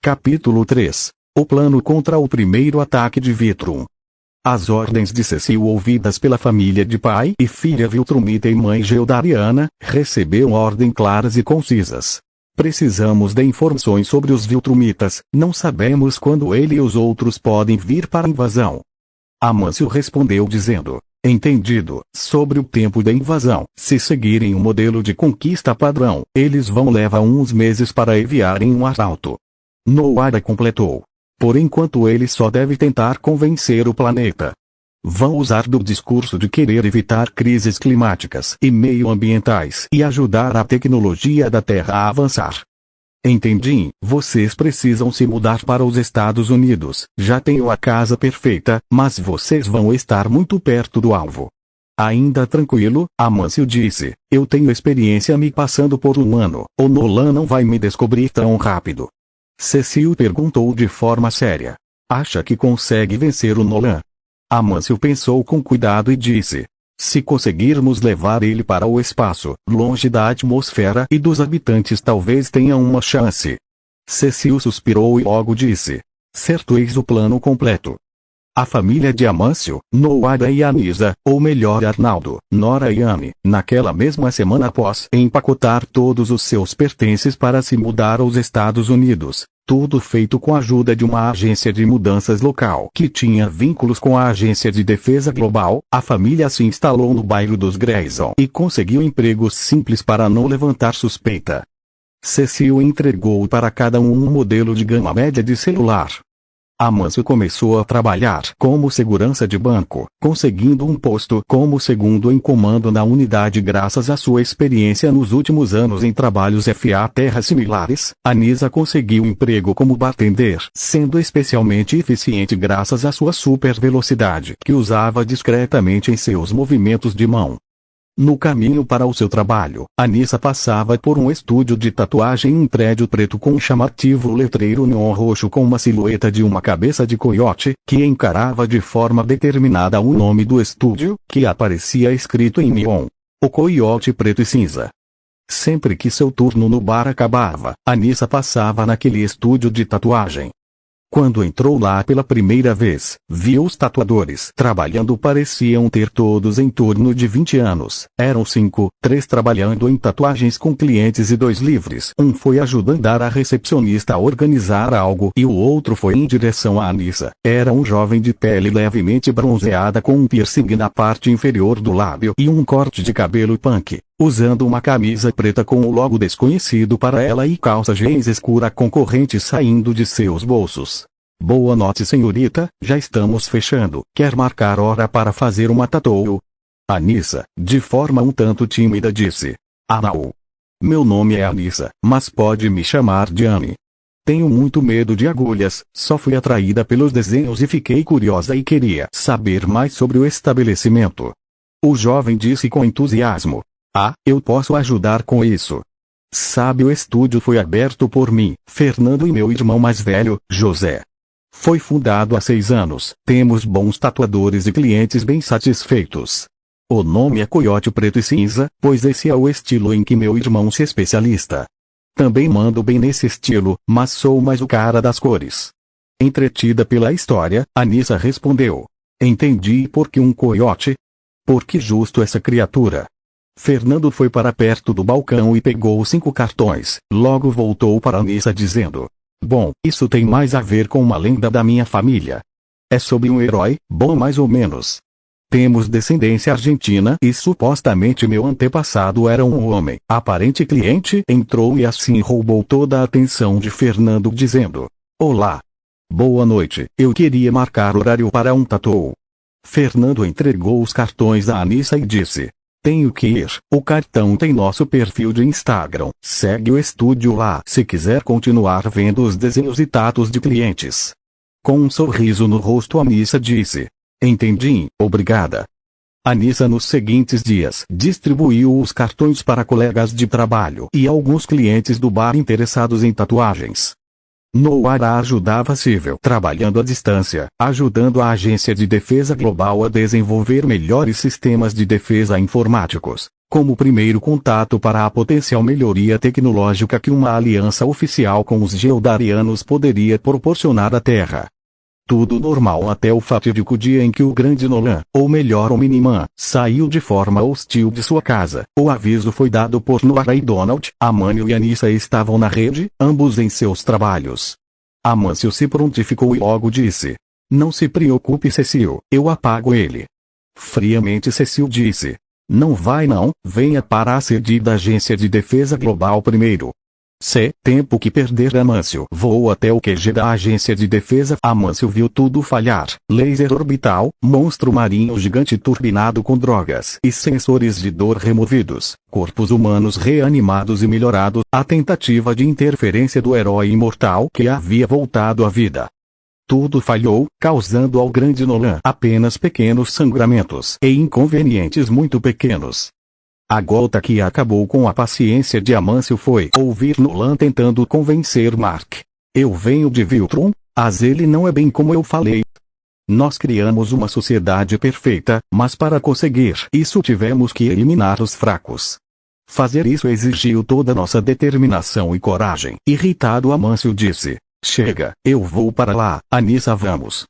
Capítulo 3. O plano contra o primeiro ataque de Viltrum. As ordens de Cecil ouvidas pela família de pai e filha Viltrumita e mãe Geldariana, recebeu ordens claras e concisas. Precisamos de informações sobre os Viltrumitas, não sabemos quando ele e os outros podem vir para a invasão. Amâncio respondeu dizendo: entendido, sobre o tempo da invasão, se seguirem o modelo de conquista padrão, eles vão levar uns meses para enviarem um assalto. Noara completou. Por enquanto ele só deve tentar convencer o planeta. Vão usar do discurso de querer evitar crises climáticas e meioambientais e ajudar a tecnologia da Terra a avançar. Entendi, vocês precisam se mudar para os Estados Unidos, já tenho a casa perfeita, mas vocês vão estar muito perto do alvo. Ainda tranquilo, Amâncio disse, eu tenho experiência me passando por humano, o Nolan não vai me descobrir tão rápido. Cecil perguntou de forma séria. Acha que consegue vencer o Nolan? Amâncio pensou com cuidado e disse: se conseguirmos levar ele para o espaço, longe da atmosfera e dos habitantes, talvez tenha uma chance. Cecil suspirou e logo disse: certo, eis o plano completo. A família de Amâncio, Noara e Anisa, ou melhor Arnaldo, Nora e Anne, naquela mesma semana após empacotar todos os seus pertences para se mudar aos Estados Unidos, tudo feito com a ajuda de uma agência de mudanças local que tinha vínculos com a Agência de Defesa Global, a família se instalou no bairro dos Grayson e conseguiu empregos simples para não levantar suspeita. Cecil entregou para cada um modelo de gama média de celular. Amâncio começou a trabalhar como segurança de banco, conseguindo um posto como segundo em comando na unidade graças à sua experiência nos últimos anos em trabalhos FA terra similares. Anisa conseguiu emprego como bartender, sendo especialmente eficiente graças à sua super velocidade que usava discretamente em seus movimentos de mão. No caminho para o seu trabalho, Anissa passava por um estúdio de tatuagem em um prédio preto com um chamativo letreiro neon roxo com uma silhueta de uma cabeça de coiote, que encarava de forma determinada o nome do estúdio, que aparecia escrito em neon. O coiote preto e cinza. Sempre que seu turno no bar acabava, Anissa passava naquele estúdio de tatuagem. Quando entrou lá pela primeira vez, viu os tatuadores trabalhando. Pareciam ter todos em torno de 20 anos. Eram 5, 3 trabalhando em tatuagens com clientes e 2 livres. Um foi ajudando a recepcionista a organizar algo e o outro foi em direção a Anissa. Era um jovem de pele levemente bronzeada com um piercing na parte inferior do lábio e um corte de cabelo punk, usando uma camisa preta com o logo desconhecido para ela e calça jeans escura com correntes saindo de seus bolsos. Boa noite, senhorita, já estamos fechando. Quer marcar hora para fazer uma tattoo? Anissa, de forma um tanto tímida, disse. Ah, não. Meu nome é Anissa, mas pode me chamar de Anne. Tenho muito medo de agulhas, só fui atraída pelos desenhos e fiquei curiosa e queria saber mais sobre o estabelecimento. O jovem disse com entusiasmo. Ah, eu posso ajudar com isso. Sabe, o estúdio foi aberto por mim, Fernando e meu irmão mais velho, José. Foi fundado há 6 anos, temos bons tatuadores e clientes bem satisfeitos. O nome é Coiote Preto e Cinza, pois esse é o estilo em que meu irmão se especialista. Também mando bem nesse estilo, mas sou mais o cara das cores. Entretida pela história, Anissa respondeu. Entendi. Por que um coiote? Por que justo essa criatura? Fernando foi para perto do balcão e pegou 5 cartões, logo voltou para Anissa dizendo. Bom, isso tem mais a ver com uma lenda da minha família. É sobre um herói, bom mais ou menos. Temos descendência argentina e supostamente meu antepassado era um homem. Aparente cliente entrou e assim roubou toda a atenção de Fernando dizendo. Olá. Boa noite, eu queria marcar horário para um tattoo. Fernando entregou os cartões a Anissa e disse. Tenho que ir, o cartão tem nosso perfil de Instagram, segue o estúdio lá se quiser continuar vendo os desenhos e tatos de clientes. Com um sorriso no rosto, Anissa disse. Entendi, obrigada. Anissa nos seguintes dias distribuiu os cartões para colegas de trabalho e alguns clientes do bar interessados em tatuagens. Noara ajudava Civil trabalhando à distância, ajudando a Agência de Defesa Global a desenvolver melhores sistemas de defesa informáticos. como primeiro contato para a potencial melhoria tecnológica que uma aliança oficial com os Geldarianos poderia proporcionar à Terra. Tudo normal até o fatídico dia em que o grande Nolan, ou melhor o Miniman, saiu de forma hostil de sua casa. O aviso foi dado por Noah e Donald. Amâncio e Anissa estavam na rede, ambos em seus trabalhos. Amâncio se prontificou e logo disse: "Não se preocupe, Cecil, eu apago ele." Friamente Cecil disse: "Não vai não, venha para a sede da Agência de Defesa Global primeiro." Tempo que perder. Amâncio voou até o QG da Agência de Defesa. Amâncio viu tudo falhar: laser orbital, monstro marinho gigante turbinado com drogas e sensores de dor removidos, corpos humanos reanimados e melhorados, a tentativa de interferência do herói imortal que havia voltado à vida. Tudo falhou, causando ao grande Nolan apenas pequenos sangramentos e inconvenientes muito pequenos. A gota que acabou com a paciência de Amâncio foi ouvir Nolan tentando convencer Mark: "Eu venho de Viltrum, mas ele não é bem como eu falei. Nós criamos uma sociedade perfeita, mas para conseguir isso tivemos que eliminar os fracos. Fazer isso exigiu toda nossa determinação e coragem." Irritado, Amâncio disse: "Chega, eu vou para lá, Anissa, vamos."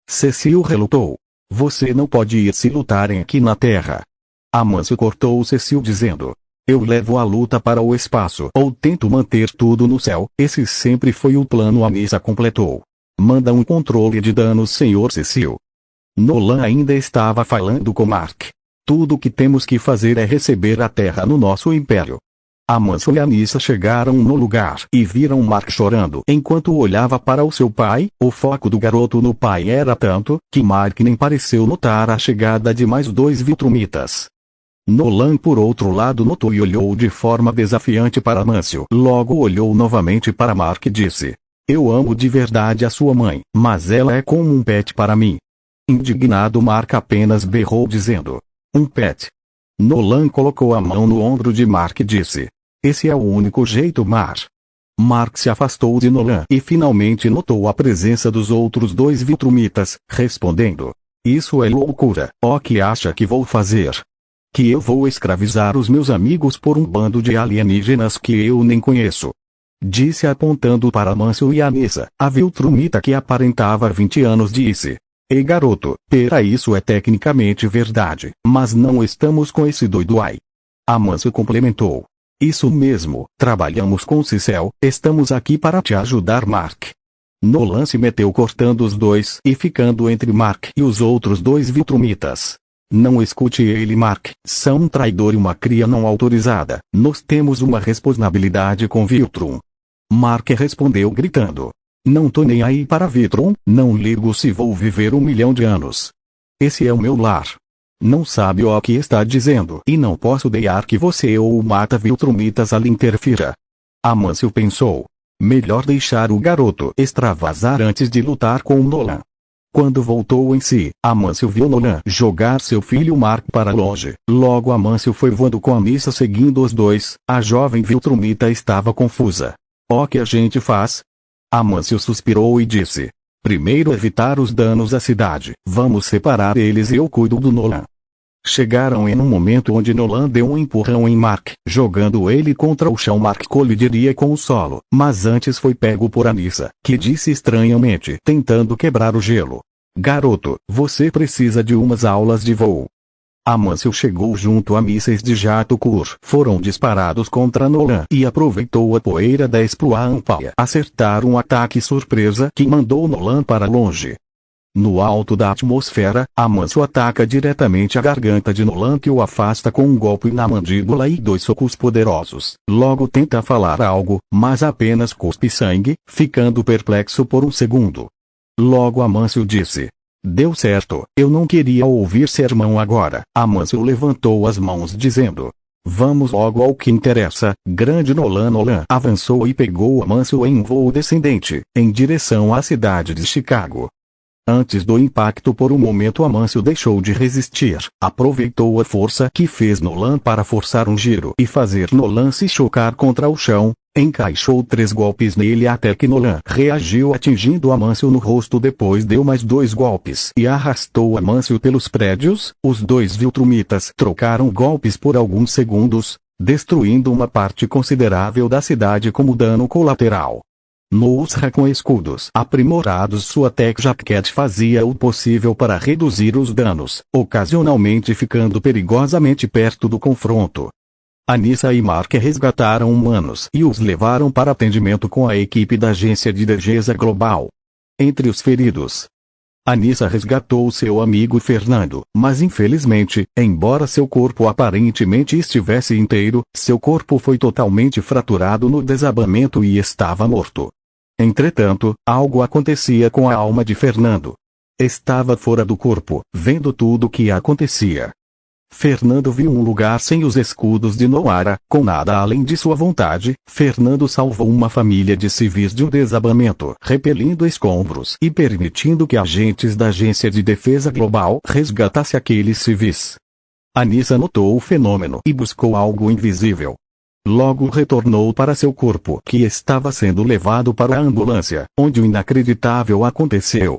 Cecil relutou: "Você não pode ir se lutarem aqui na Terra." Amâncio cortou Cecil dizendo: "Eu levo a luta para o espaço ou tento manter tudo no céu, esse sempre foi o plano." Anissa completou: "Manda um controle de danos, Sr. Cecil." Nolan ainda estava falando com Mark: "Tudo o que temos que fazer é receber a Terra no nosso império." Amâncio e Anissa chegaram no lugar e viram Mark chorando enquanto olhava para o seu pai. O foco do garoto no pai era tanto, que Mark nem pareceu notar a chegada de mais dois Viltrumitas. Nolan, por outro lado, notou e olhou de forma desafiante para Amâncio. Logo olhou novamente para Mark e disse: "Eu amo de verdade a sua mãe, mas ela é como um pet para mim." Indignado, Mark apenas berrou dizendo: "Um pet?" Nolan colocou a mão no ombro de Mark e disse: "Esse é o único jeito, Mar." Mark se afastou de Nolan e finalmente notou a presença dos outros dois Viltrumitas, respondendo: "Isso é loucura. O que acha que vou fazer? Que eu vou escravizar os meus amigos por um bando de alienígenas que eu nem conheço?" Disse apontando para Amâncio e Anissa. A Viltrumita, que aparentava 20 anos, disse: "Ei garoto, pera, isso é tecnicamente verdade, mas não estamos com esse doido aí." Amâncio complementou: "Isso mesmo, trabalhamos com Cecil, estamos aqui para te ajudar, Mark." Nolan se meteu cortando os dois e ficando entre Mark e os outros dois Viltrumitas. "Não escute ele, Mark, são um traidor e uma cria não autorizada. Nós temos uma responsabilidade com Viltrum." Mark respondeu gritando: "Não tô nem aí para Viltrum, não ligo se vou viver 1 milhão de anos. Esse é o meu lar. Não sabe o que está dizendo e não posso deixar que você ou o mata Viltrumitas ali interfira." Amâncio pensou: melhor deixar o garoto extravasar antes de lutar com o Nolan. Quando voltou em si, Amâncio viu Nolan jogar seu filho Mark para longe. Logo Amâncio foi voando com Anissa seguindo os dois. A jovem Viltrumita estava confusa. "O que a gente faz?" Amâncio suspirou e disse: "Primeiro evitar os danos à cidade. Vamos separar eles e eu cuido do Nolan." Chegaram em um momento onde Nolan deu um empurrão em Mark, jogando ele contra o chão. Mark colidiria com o solo, mas antes foi pego por Anissa, que disse estranhamente, tentando quebrar o gelo: "Garoto, você precisa de umas aulas de voo." Amâncio chegou junto a mísseis de jato Kur. Foram disparados contra Nolan e aproveitou a poeira da Exploa para acertar um ataque surpresa que mandou Nolan para longe. No alto da atmosfera, Amâncio ataca diretamente a garganta de Nolan, que o afasta com um golpe na mandíbula e 2 socos poderosos. Logo tenta falar algo, mas apenas cuspe sangue, ficando perplexo por um segundo. Logo Amâncio disse: "Deu certo, eu não queria ouvir sermão agora." Amâncio levantou as mãos dizendo: "Vamos logo ao que interessa." Grande Nolan avançou e pegou Amâncio em um voo descendente, em direção à cidade de Chicago. Antes do impacto, por um momento Amâncio deixou de resistir, aproveitou a força que fez Nolan para forçar um giro e fazer Nolan se chocar contra o chão, encaixou 3 golpes nele até que Nolan reagiu atingindo Amâncio no rosto, depois deu mais 2 golpes e arrastou Amâncio pelos prédios. Os 2 Viltrumitas trocaram golpes por alguns segundos, destruindo uma parte considerável da cidade como dano colateral. Nousra, com escudos aprimorados, sua Tech Jacket fazia o possível para reduzir os danos, ocasionalmente ficando perigosamente perto do confronto. Anissa e Mark resgataram humanos e os levaram para atendimento com a equipe da Agência de Defesa Global. Entre os feridos, Anissa resgatou seu amigo Fernando, mas infelizmente, embora seu corpo aparentemente estivesse inteiro, seu corpo foi totalmente fraturado no desabamento e estava morto. Entretanto, algo acontecia com a alma de Fernando. Estava fora do corpo, vendo tudo o que acontecia. Fernando viu um lugar sem os escudos de Noara, com nada além de sua vontade. Fernando salvou uma família de civis de um desabamento, repelindo escombros e permitindo que agentes da Agência de Defesa Global resgatassem aqueles civis. Anissa notou o fenômeno e buscou algo invisível. Logo retornou para seu corpo, que estava sendo levado para a ambulância, onde o inacreditável aconteceu.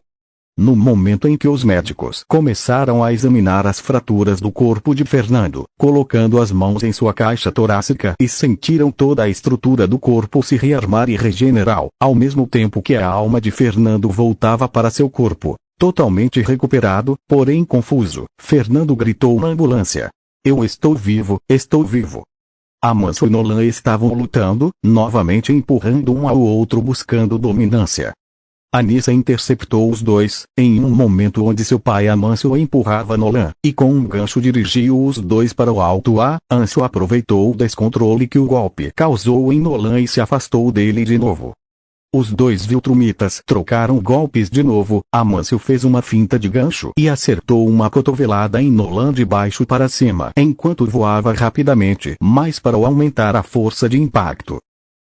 No momento em que os médicos começaram a examinar as fraturas do corpo de Fernando, colocando as mãos em sua caixa torácica e sentiram toda a estrutura do corpo se rearmar e regenerar, ao mesmo tempo que a alma de Fernando voltava para seu corpo, totalmente recuperado, porém confuso, Fernando gritou na ambulância: "Eu estou vivo, estou vivo!" Amâncio e Nolan estavam lutando, novamente empurrando um ao outro buscando dominância. Anissa interceptou os dois, em um momento onde seu pai Amâncio empurrava Nolan, e com um gancho dirigiu os dois para o alto. Amâncio aproveitou o descontrole que o golpe causou em Nolan e se afastou dele de novo. Os 2 Viltrumitas trocaram golpes de novo. Amâncio fez uma finta de gancho e acertou uma cotovelada em Nolan de baixo para cima enquanto voava rapidamente, mais para aumentar a força de impacto.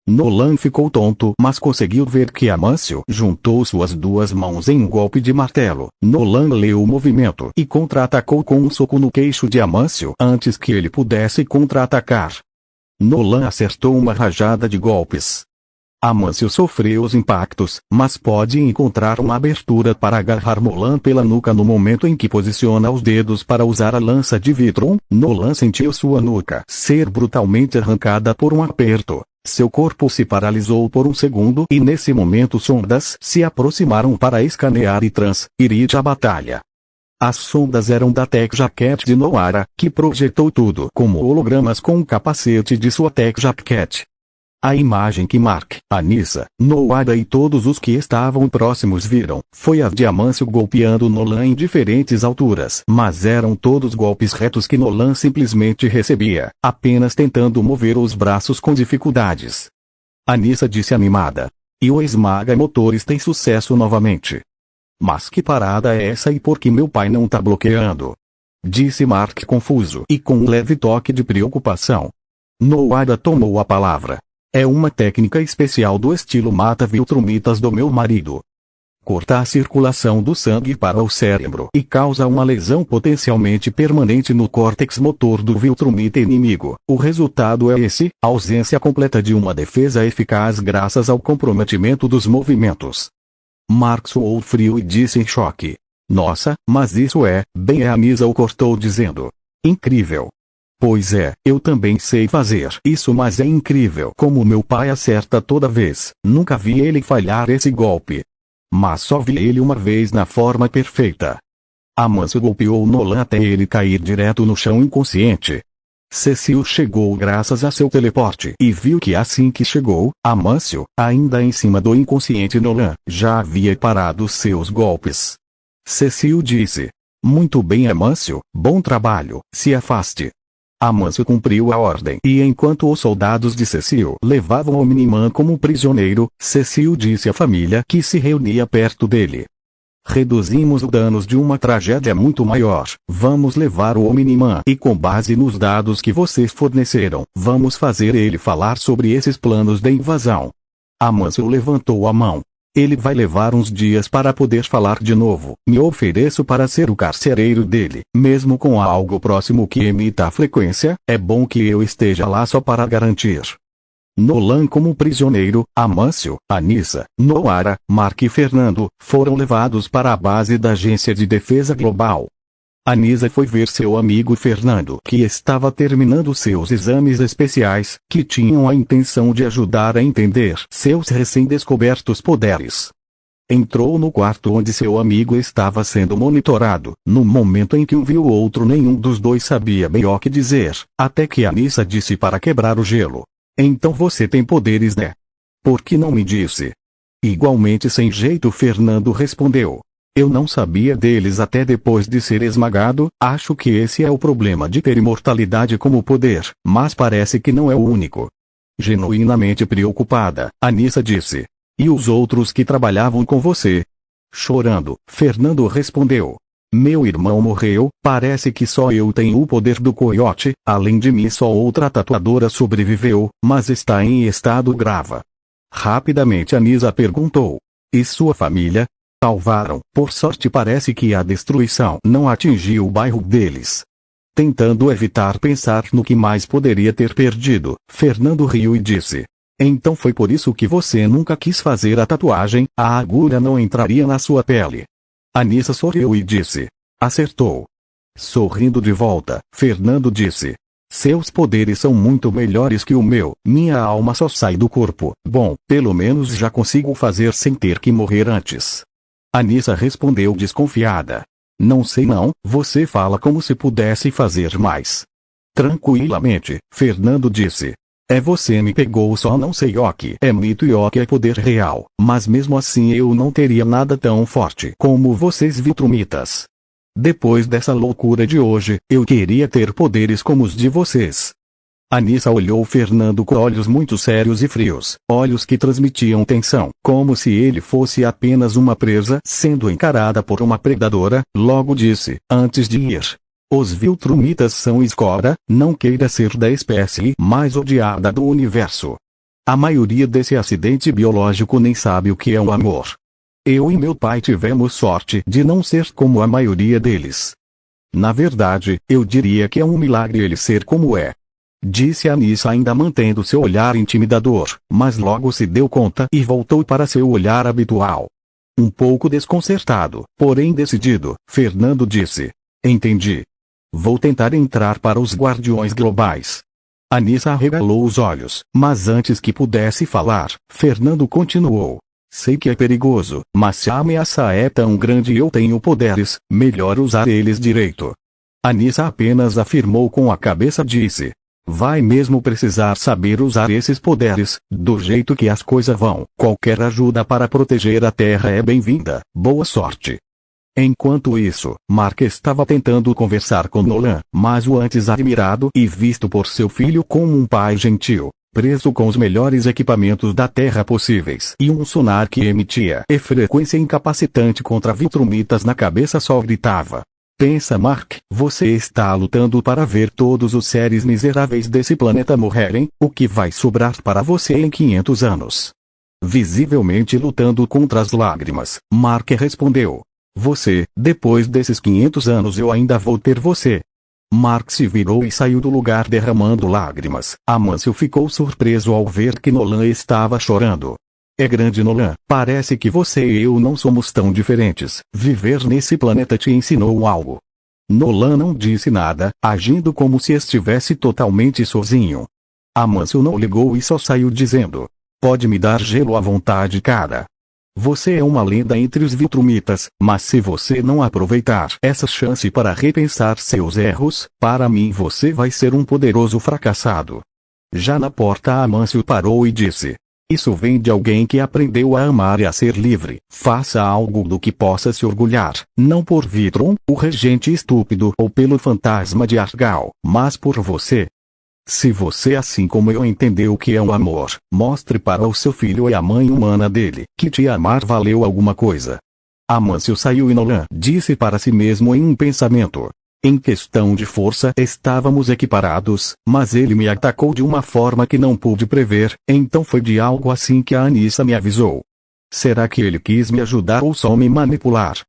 Nolan ficou tonto, mas conseguiu ver que Amâncio juntou suas 2 mãos em um golpe de martelo. Nolan leu o movimento e contra-atacou com um soco no queixo de Amâncio antes que ele pudesse contra-atacar. Nolan acertou uma rajada de golpes. Amâncio sofreu os impactos, mas pode encontrar uma abertura para agarrar Nolan pela nuca no momento em que posiciona os dedos para usar a lança de Vitron. Nolan sentiu sua nuca ser brutalmente arrancada por um aperto. Seu corpo se paralisou por um segundo e nesse momento sondas se aproximaram para escanear e transferir a batalha. As sondas eram da Tech Jacket de Noara, que projetou tudo como hologramas com o capacete de sua Tech Jacket. A imagem que Mark, Anissa, Noara e todos os que estavam próximos viram, foi a de Amâncio golpeando Nolan em diferentes alturas, mas eram todos golpes retos que Nolan simplesmente recebia, apenas tentando mover os braços com dificuldades. Anissa disse animada: "E o esmaga-motores tem sucesso novamente." "Mas que parada é essa e por que meu pai não tá bloqueando?" disse Mark confuso e com um leve toque de preocupação. Noara tomou a palavra. "É uma técnica especial do estilo mata Viltrumitas do meu marido. Corta a circulação do sangue para o cérebro e causa uma lesão potencialmente permanente no córtex motor do Viltrumita inimigo. O resultado é esse: ausência completa de uma defesa eficaz graças ao comprometimento dos movimentos." Mark suou frio e disse em choque: "Nossa, mas isso é, bem." Anissa o cortou dizendo: "Incrível." "Pois é, eu também sei fazer isso, mas é incrível como meu pai acerta toda vez. Nunca vi ele falhar esse golpe. Mas só vi ele uma vez na forma perfeita." Amâncio golpeou Nolan até ele cair direto no chão inconsciente. Cecil chegou graças a seu teleporte e viu que assim que chegou, Amâncio, ainda em cima do inconsciente Nolan, já havia parado seus golpes. Cecil disse: "Muito bem, Amâncio, bom trabalho, se afaste." Amâncio cumpriu a ordem e enquanto os soldados de Cecil levavam o Omniman como prisioneiro, Cecil disse à família que se reunia perto dele: "Reduzimos os danos de uma tragédia muito maior. Vamos levar o Omniman e com base nos dados que vocês forneceram, vamos fazer ele falar sobre esses planos de invasão." Amâncio levantou a mão. Ele vai levar uns dias para poder falar de novo. Me ofereço para ser o carcereiro dele, mesmo com algo próximo que emita a frequência. É bom que eu esteja lá só para garantir. Nolan como prisioneiro, Amâncio, Anissa, Noara, Mark e Fernando, foram levados para a base da Agência de Defesa Global. Anissa foi ver seu amigo Fernando, que estava terminando seus exames especiais, que tinham a intenção de ajudar a entender seus recém-descobertos poderes. Entrou no quarto onde seu amigo estava sendo monitorado. No momento em que um viu o outro, nenhum dos dois sabia bem o que dizer, até que Anissa disse para quebrar o gelo: "Então você tem poderes, né? Por que não me disse?" Igualmente sem jeito, Fernando respondeu: "Eu não sabia deles até depois de ser esmagado. Acho que esse é o problema de ter imortalidade como poder, mas parece que não é o único." Genuinamente preocupada, Anissa disse: "E os outros que trabalhavam com você?" Chorando, Fernando respondeu: "Meu irmão morreu. Parece que só eu tenho o poder do coiote. Além de mim, só outra tatuadora sobreviveu, mas está em estado grave." Rapidamente Anissa perguntou: "E sua família?" "Salvaram. Por sorte parece que a destruição não atingiu o bairro deles." Tentando evitar pensar no que mais poderia ter perdido, Fernando riu e disse: "Então foi por isso que você nunca quis fazer a tatuagem. A agulha não entraria na sua pele." Anissa sorriu e disse: "Acertou." Sorrindo de volta, Fernando disse: "Seus poderes são muito melhores que o meu. Minha alma só sai do corpo. Bom, pelo menos já consigo fazer sem ter que morrer antes." Anissa respondeu desconfiada: "Não sei não, você fala como se pudesse fazer mais." Tranquilamente, Fernando disse: "É você me pegou, só não sei o que é mito e o que é poder real, mas mesmo assim eu não teria nada tão forte como vocês Viltrumitas. Depois dessa loucura de hoje, eu queria ter poderes como os de vocês." Anissa olhou Fernando com olhos muito sérios e frios, olhos que transmitiam tensão, como se ele fosse apenas uma presa sendo encarada por uma predadora. Logo disse, antes de ir: "Os Viltrumitas são escória, não queira ser da espécie mais odiada do universo. A maioria desse acidente biológico nem sabe o que é o amor. Eu e meu pai tivemos sorte de não ser como a maioria deles. Na verdade, eu diria que é um milagre ele ser como é." Disse Anissa, ainda mantendo seu olhar intimidador, mas logo se deu conta e voltou para seu olhar habitual. Um pouco desconcertado, porém decidido, Fernando disse: "Entendi. Vou tentar entrar para os Guardiões Globais." Anissa arregalou os olhos, mas antes que pudesse falar, Fernando continuou: "Sei que é perigoso, mas se a ameaça é tão grande e eu tenho poderes, melhor usar eles direito." Anissa apenas afirmou com a cabeça. Disse: "Vai mesmo precisar saber usar esses poderes. Do jeito que as coisas vão, qualquer ajuda para proteger a Terra é bem-vinda. Boa sorte." Enquanto isso, Mark estava tentando conversar com Nolan, mas o antes admirado e visto por seu filho como um pai gentil, preso com os melhores equipamentos da Terra possíveis e um sonar que emitia frequência incapacitante contra Viltrumitas na cabeça, só gritava: "Pensa, Mark, você está lutando para ver todos os seres miseráveis desse planeta morrerem. O que vai sobrar para você em 500 anos?" Visivelmente lutando contra as lágrimas, Mark respondeu: "Você, depois desses 500 anos eu ainda vou ter você." Mark se virou e saiu do lugar derramando lágrimas. Amâncio ficou surpreso ao ver que Nolan estava chorando. "É grande Nolan, parece que você e eu não somos tão diferentes. Viver nesse planeta te ensinou algo." Nolan não disse nada, agindo como se estivesse totalmente sozinho. Amâncio não ligou e só saiu dizendo: "Pode me dar gelo à vontade, cara. Você é uma lenda entre os Viltrumitas, mas se você não aproveitar essa chance para repensar seus erros, para mim você vai ser um poderoso fracassado." Já na porta, Amâncio parou e disse: "Isso vem de alguém que aprendeu a amar e a ser livre. Faça algo do que possa se orgulhar, não por Vitron, o regente estúpido, ou pelo fantasma de Argal, mas por você. Se você, assim como eu, entendeu o que é um amor, mostre para o seu filho e a mãe humana dele que te amar valeu alguma coisa." Amâncio saiu e Nolan disse para si mesmo em um pensamento: "Em questão de força estávamos equiparados, mas ele me atacou de uma forma que não pude prever, então foi de algo assim que a Anissa me avisou." Será que ele quis me ajudar ou só me manipular?